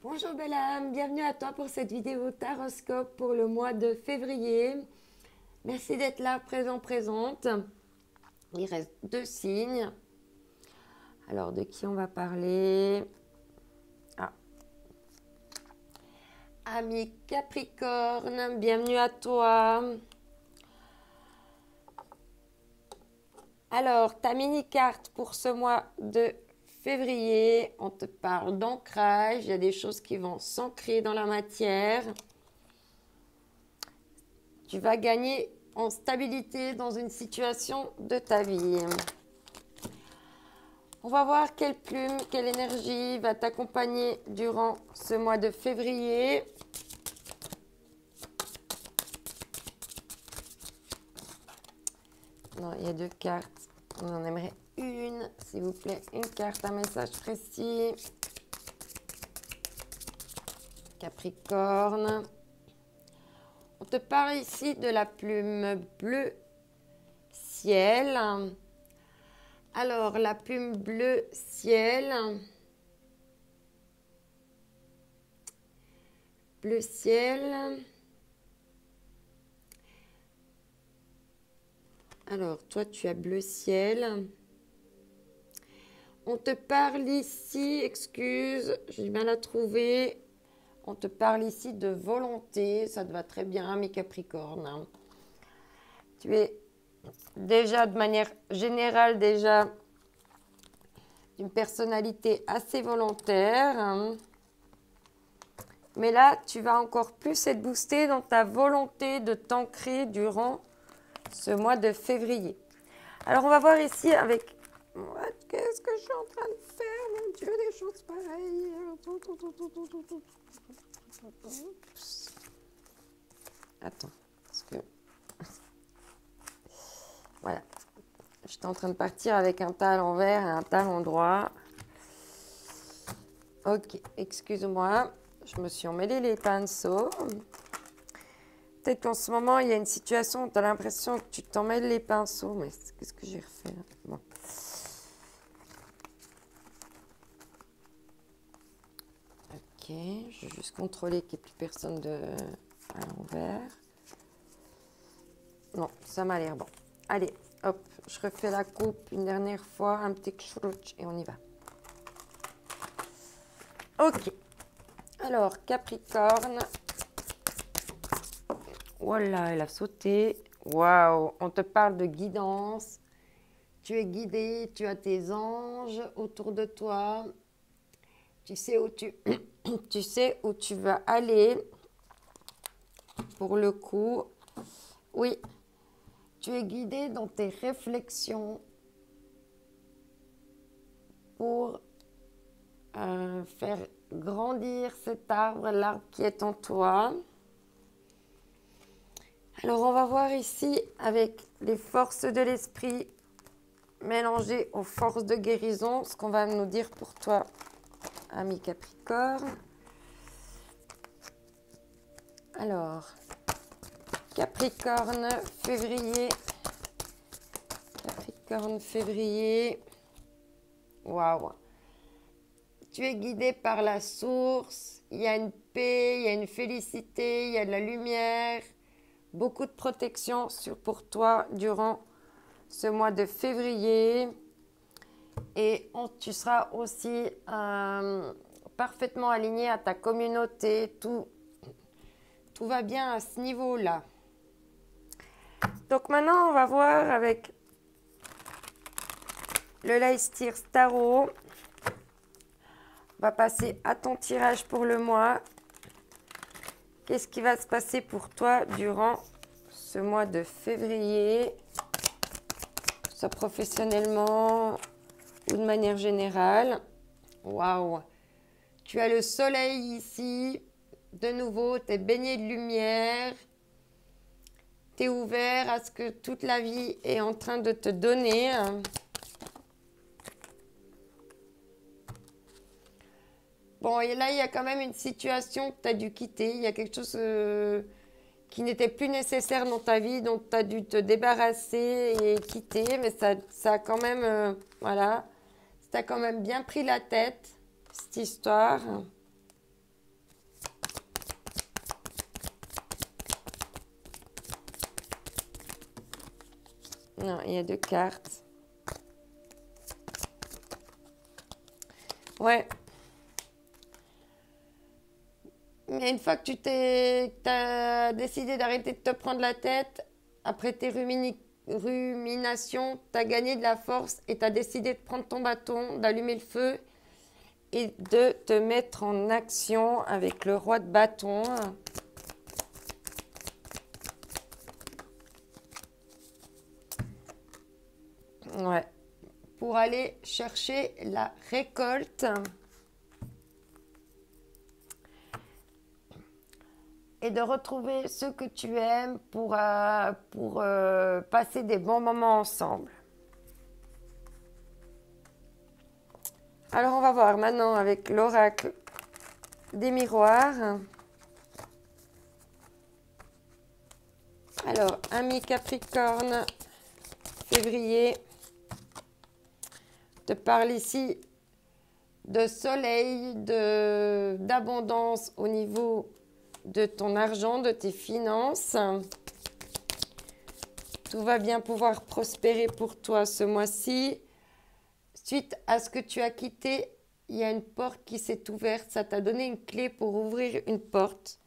Bonjour belle âme, bienvenue à toi pour cette vidéo taroscope pour le mois de février. Merci d'être là, présente. Il reste 2 signes. Alors de qui on va parler? Ami Capricorne, bienvenue à toi. Alors ta mini carte pour ce mois de février, on te parle d'ancrage, il y a des choses qui vont s'ancrer dans la matière. Tu vas gagner en stabilité dans une situation de ta vie. On va voir quelle plume, quelle énergie va t'accompagner durant ce mois de février. Non, il y a 2 cartes. On en aimerait une, s'il vous plaît. Une carte, un message précis. Capricorne. On te parle ici de la plume bleu ciel. Alors, la plume bleu ciel. Bleu ciel. Alors, toi, tu as bleu ciel. On te parle ici, excuse, j'ai du mal à trouver. On te parle ici de volonté. Ça te va très bien, mes Capricornes. Tu es déjà, de manière générale, déjà d'une personnalité assez volontaire. Mais là, tu vas encore plus être boosté dans ta volonté de t'ancrer durant ce mois de février. Alors, on va voir ici avec... Qu'est-ce que je suis en train de faire, mon Dieu, des choses pareilles. Attends, parce que... Voilà. J'étais en train de partir avec un tas à l'envers et un tas à l'endroit. Ok, excuse-moi. Je me suis emmêlé les pinceaux. Peut-être qu'en ce moment, il y a une situation où tu as l'impression que tu t'emmêles les pinceaux. Mais qu'est-ce que j'ai refait là? Bon. Ok, je vais juste contrôler qu'il n'y ait plus personne à l'envers. Non, ça m'a l'air bon. Allez, hop, je refais la coupe une dernière fois, un petit chrouch et on y va. Ok, alors Capricorne. Voilà, elle a sauté. Waouh, on te parle de guidance. Tu es guidé, tu as tes anges autour de toi. Tu sais où tu sais où tu vas aller. Pour le coup, oui, tu es guidé dans tes réflexions pour faire grandir cet arbre, l'arbre qui est en toi. Alors, on va voir ici avec les forces de l'esprit mélangées aux forces de guérison, ce qu'on va nous dire pour toi, ami Capricorne. Alors, Capricorne, février. Capricorne, février. Waouh! Tu es guidé par la source. Il y a une paix, il y a une félicité, il y a de la lumière. Beaucoup de protection pour toi durant ce mois de février. Et tu seras aussi parfaitement aligné à ta communauté. Tout va bien à ce niveau-là. Donc maintenant, on va voir avec le Leicester Tarot. On va passer à ton tirage pour le mois. Qu'est-ce qui va se passer pour toi durant ce mois de février, soit professionnellement ou de manière générale? Waouh! Tu as le soleil ici. De nouveau, tu es baigné de lumière. Tu es ouvert à ce que toute la vie est en train de te donner. Bon, et là, il y a quand même une situation que tu as dû quitter. Il y a quelque chose qui n'était plus nécessaire dans ta vie, dont tu as dû te débarrasser et quitter. Mais ça a quand même, voilà, ça t'a quand même bien pris la tête, cette histoire. Non, il y a 2 cartes. Ouais. Mais une fois que t'as décidé d'arrêter de te prendre la tête, après tes ruminations, tu as gagné de la force et tu as décidé de prendre ton bâton, d'allumer le feu et de te mettre en action avec le roi de bâton. Ouais. Pour aller chercher la récolte. Et de retrouver ceux que tu aimes pour passer des bons moments ensemble. Alors, on va voir maintenant avec l'oracle des miroirs. Alors, ami Capricorne, février, te parle ici de soleil, d'abondance au niveau de ton argent, de tes finances. Tout va bien pouvoir prospérer pour toi ce mois-ci. Suite à ce que tu as quitté, il y a une porte qui s'est ouverte. Ça t'a donné une clé pour ouvrir une porte.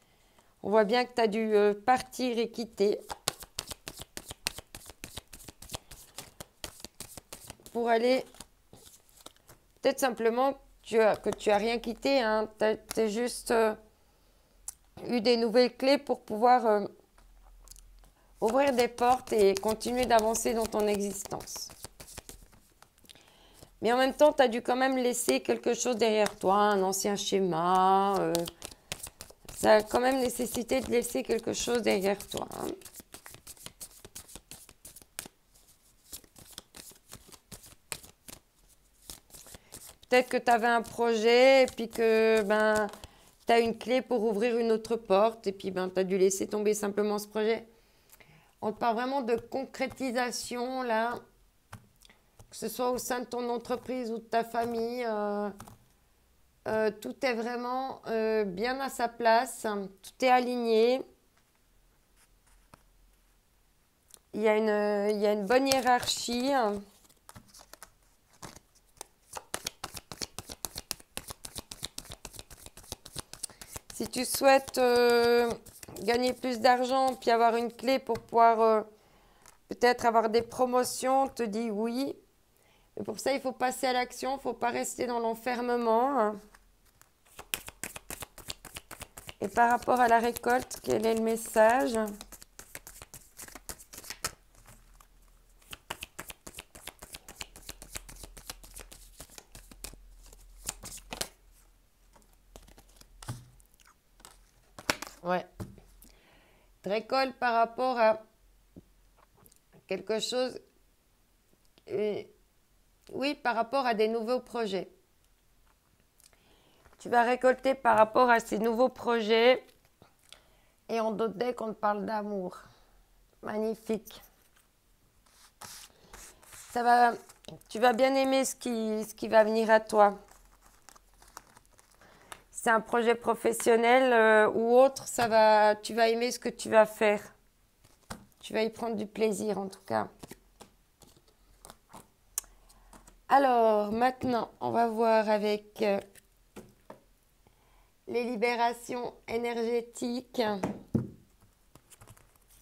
On voit bien que tu as dû partir et quitter. Pour aller, peut-être simplement que tu n'as rien quitté. Hein. Tu as juste eu des nouvelles clés pour pouvoir ouvrir des portes et continuer d'avancer dans ton existence. Mais en même temps, tu as dû quand même laisser quelque chose derrière toi, un ancien schéma. Ça a quand même nécessité de laisser quelque chose derrière toi. Hein. Peut-être que tu avais un projet et puis que tu as une clé pour ouvrir une autre porte et puis tu as dû laisser tomber simplement ce projet. On te parle vraiment de concrétisation là, que ce soit au sein de ton entreprise ou de ta famille. Tout est vraiment bien à sa place, tout est aligné. Il y a une bonne hiérarchie. Si tu souhaites gagner plus d'argent puis avoir une clé pour pouvoir peut-être avoir des promotions, on te dit oui. Mais pour ça, il faut passer à l'action, il ne faut pas rester dans l'enfermement. Et par rapport à la récolte, quel est le message ? Ouais. Récolte par rapport à quelque chose. Oui, par rapport à des nouveaux projets. Tu vas récolter par rapport à ces nouveaux projets. Et en d'autres decks, on te parle d'amour. Magnifique. Tu vas bien aimer ce qui va venir à toi. C'est un projet professionnel ou autre, tu vas aimer ce que tu vas faire. Tu vas y prendre du plaisir en tout cas. Alors, maintenant, on va voir avec les libérations énergétiques.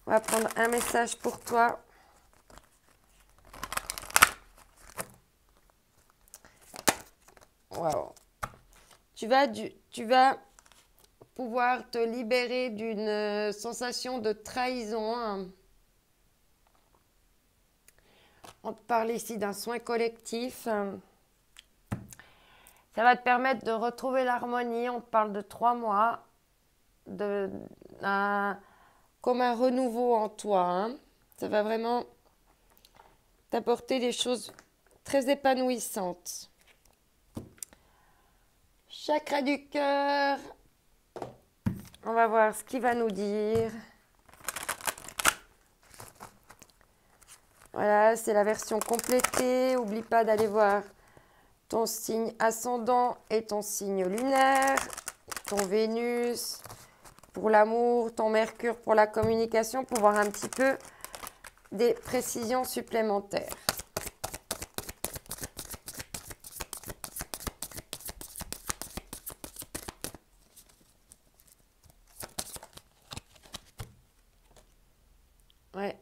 On va prendre un message pour toi. Wow. Tu vas pouvoir te libérer d'une sensation de trahison. On te parle ici d'un soin collectif. Ça va te permettre de retrouver l'harmonie. On te parle de 3 mois. Comme un renouveau en toi. Hein. Ça va vraiment t'apporter des choses très épanouissantes. Chakra du cœur. On va voir ce qu'il va nous dire. Voilà, c'est la version complétée. N'oublie pas d'aller voir ton signe ascendant et ton signe lunaire, ton Vénus pour l'amour, ton Mercure pour la communication, pour voir un petit peu des précisions supplémentaires. Ouais.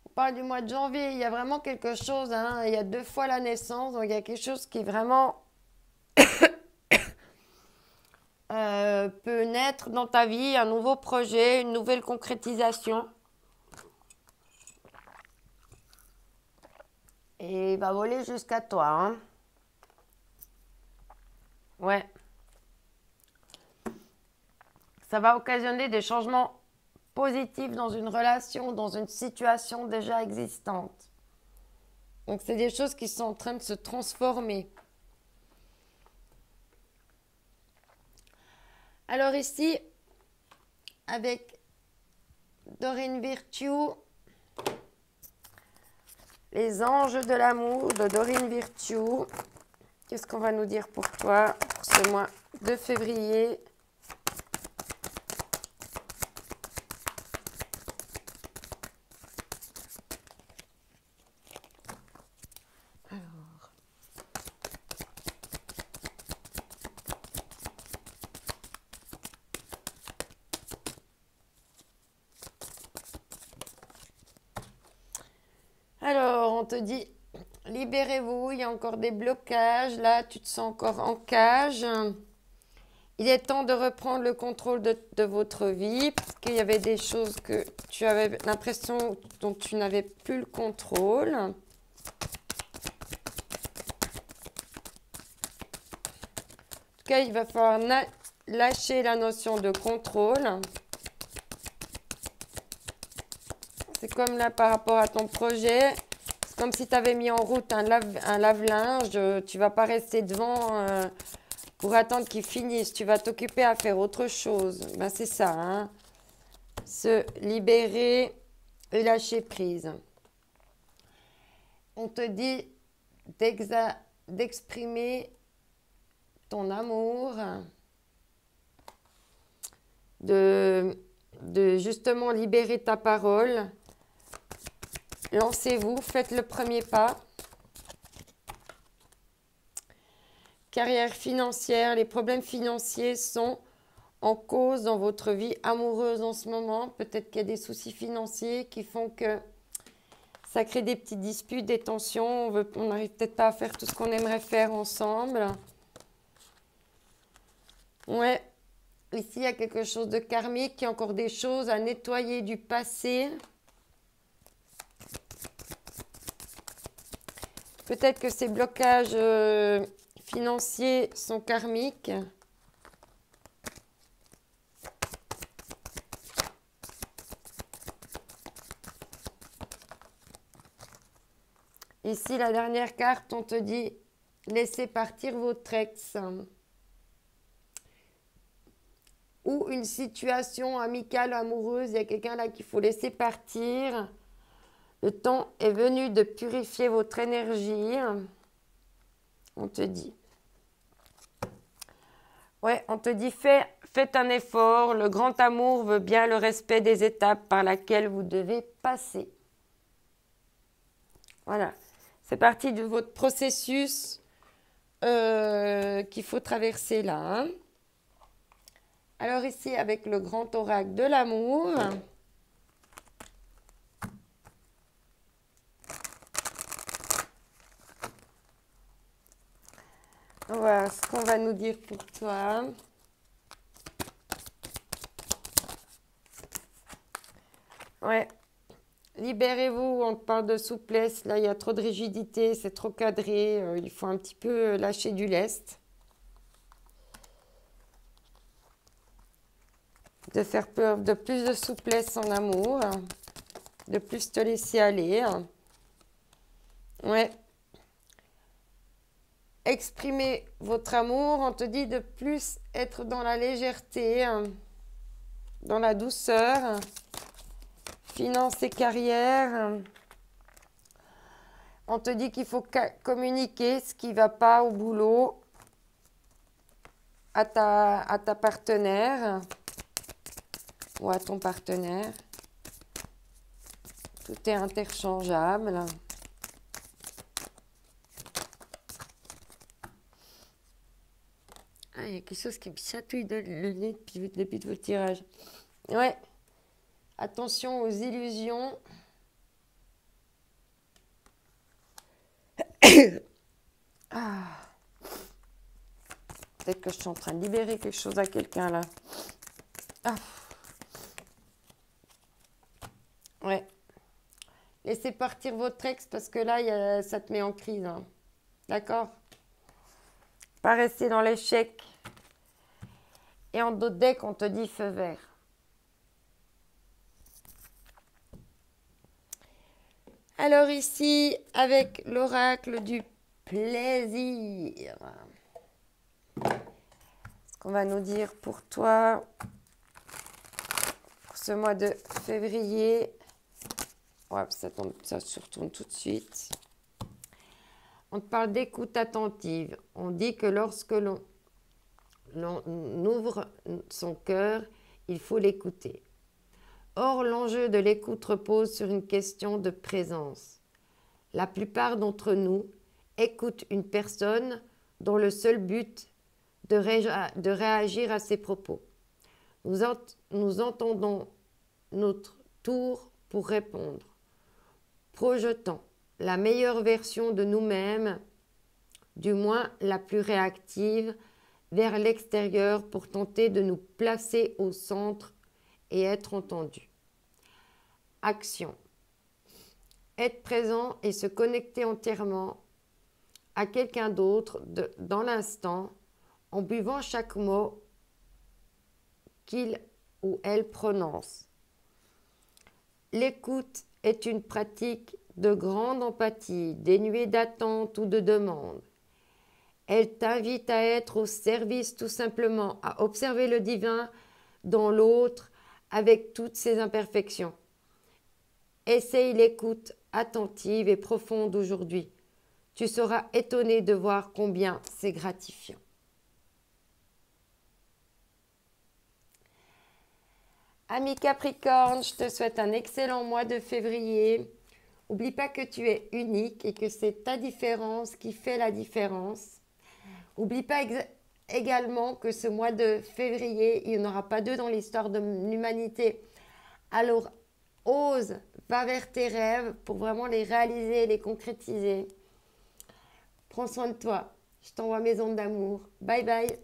On parle du mois de janvier, il y a vraiment quelque chose, hein, il y a 2 fois la naissance, donc il y a quelque chose qui vraiment peut naître dans ta vie, un nouveau projet, une nouvelle concrétisation. Et il va voler jusqu'à toi, hein. Ouais. Ça va occasionner des changements positifs dans une relation, dans une situation déjà existante. Donc, c'est des choses qui sont en train de se transformer. Alors ici, avec Dorine Virtue, les anges de l'amour de Dorine Virtue, qu'est-ce qu'on va nous dire pour toi pour ce mois de février ? Alors, on te dit, libérez-vous, il y a encore des blocages. Là, tu te sens encore en cage. Il est temps de reprendre le contrôle de votre vie, parce qu'il y avait des choses que tu avais l'impression dont tu n'avais plus le contrôle. En tout cas, il va falloir lâcher la notion de contrôle. C'est comme là par rapport à ton projet. C'est comme si tu avais mis en route un lave-linge. Tu ne vas pas rester devant pour attendre qu'il finisse. Tu vas t'occuper à faire autre chose. Ben, c'est ça, hein. Se libérer et lâcher prise. On te dit d'exprimer ton amour, de justement libérer ta parole. Lancez-vous, faites le premier pas. Carrière financière, les problèmes financiers sont en cause dans votre vie amoureuse en ce moment. Peut-être qu'il y a des soucis financiers qui font que ça crée des petites disputes, des tensions. On n'arrive peut-être pas à faire tout ce qu'on aimerait faire ensemble. Ouais, ici il y a quelque chose de karmique, il y a encore des choses à nettoyer du passé. Peut-être que ces blocages financiers sont karmiques. Ici, la dernière carte, on te dit laissez partir votre ex. Ou une situation amicale, amoureuse, il y a quelqu'un là qu'il faut laisser partir. Le temps est venu de purifier votre énergie. On te dit. Ouais, on te dit faites un effort. Le grand amour veut bien le respect des étapes par lesquelles vous devez passer. Voilà. C'est parti de votre processus qu'il faut traverser là. Hein. Alors ici, avec le grand oracle de l'amour. Voilà ce qu'on va nous dire pour toi. Ouais. Libérez-vous, on parle de souplesse. Là, il y a trop de rigidité, c'est trop cadré. Il faut un petit peu lâcher du lest. De faire preuve de plus de souplesse en amour. De plus te laisser aller. Ouais. Exprimer votre amour, on te dit de plus être dans la légèreté, dans la douceur, finance et carrière. On te dit qu'il faut communiquer ce qui ne va pas au boulot à ta partenaire ou à ton partenaire. Tout est interchangeable. Ah, il y a quelque chose qui me chatouille le nez depuis tout le tirage. Ouais. Attention aux illusions. Ah. Peut-être que je suis en train de libérer quelque chose à quelqu'un là. Ah. Ouais. Laissez partir votre ex parce que là, ça te met en crise. Hein. D'accord? Pas rester dans l'échec. Et en dos de deck, on te dit feu vert. Alors ici, avec l'oracle du plaisir. Ce qu'on va nous dire pour toi, pour ce mois de février. Ouais, ça se retourne tout de suite. On te parle d'écoute attentive. On dit que lorsque l'on ouvre son cœur, il faut l'écouter. Or, l'enjeu de l'écoute repose sur une question de présence. La plupart d'entre nous écoutent une personne dont le seul but de réagir à ses propos. Nous entendons notre tour pour répondre, projetant la meilleure version de nous-mêmes, du moins la plus réactive, vers l'extérieur pour tenter de nous placer au centre et être entendu. Action. Être présent et se connecter entièrement à quelqu'un d'autre dans l'instant en buvant chaque mot qu'il ou elle prononce. L'écoute est une pratique de grande empathie, dénuée d'attente ou de demande. Elle t'invite à être au service tout simplement, à observer le divin dans l'autre avec toutes ses imperfections. Essaye l'écoute attentive et profonde aujourd'hui. Tu seras étonné de voir combien c'est gratifiant. Ami Capricorne, je te souhaite un excellent mois de février. N'oublie pas que tu es unique et que c'est ta différence qui fait la différence. N'oublie pas également que ce mois de février, il n'y en aura pas deux dans l'histoire de l'humanité. Alors, ose, va vers tes rêves pour vraiment les réaliser, les concrétiser. Prends soin de toi. Je t'envoie mes ondes d'amour. Bye bye.